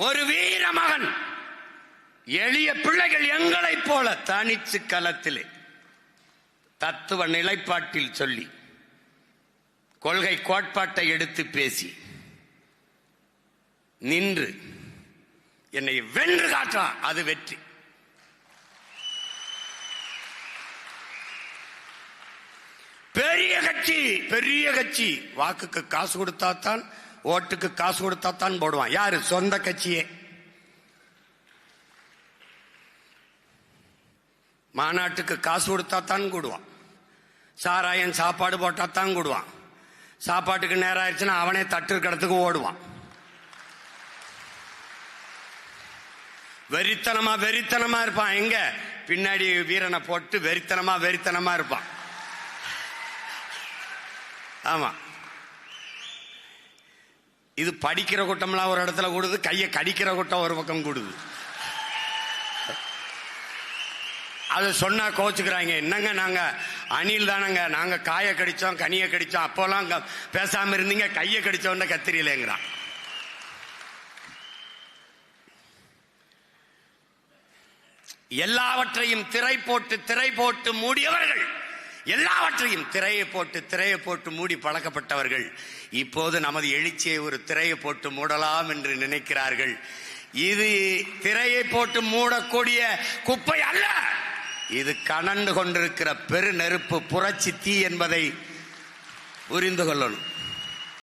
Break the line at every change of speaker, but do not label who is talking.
ஒரு வீர மகன், எளிய பிள்ளைகள் எங்களைப் போல தனிச்சு களத்திலே தத்துவ நிலைப்பாட்டில் சொல்லி கொள்கை கோட்பாட்டை எடுத்து பேசி நின்று என்னை வென்று காட்டுறான். அது வெற்றி. பெரிய கட்சி வாக்குக்கு காசு கொடுத்தாத்தான், ஓட்டுக்கு காசு கொடுத்தாத்தான் போடுவான். யாரு? சொந்த கட்சியே. மாநாட்டுக்கு காசு கொடுத்தாத்தான் கூடுவான். சாராயன் சாப்பாடு போட்டாத்தான் கூடுவான். சாப்பாட்டுக்கு நேரம் ஆயிடுச்சுன்னா அவனே தட்டு கடத்துக்கு ஓடுவான். வெறித்தனமா இருப்பான். எங்க? பின்னாடி வீரனை போட்டு வெறித்தனமா இருப்பான். ஆமா, இது படிக்கிற கூட்டம்லாம் ஒரு இடத்துல கூடுது, கையை கடிக்கிற கூட்டம் ஒரு பக்கம் கூடுது. அது சொன்னா கோச்சுக்கிறாங்க. என்னங்க நாங்க அணில் தானங்க, நாங்க காய கடிச்சோம் கனியை கடிச்சோம், அப்போலாம் பேசாம இருந்தீங்க, கையை கடிச்சோன்னு கத்திரியிலேங்கிறான். எல்லாவற்றையும் திரை போட்டு மூடியவர்கள், எல்லாவற்றையும் திரையை போட்டு மூடி பழக்கப்பட்டவர்கள் இப்போது நமது எழுச்சியை ஒரு திரையை போட்டு மூடலாம் என்று நினைக்கிறார்கள். இது திரையை போட்டு மூடக்கூடிய குப்பை அல்ல, இது கனண்டு கொண்டிருக்கிற பெரு நெருப்பு, புரட்சி தீ என்பதை புரிந்து கொள்ளணும்.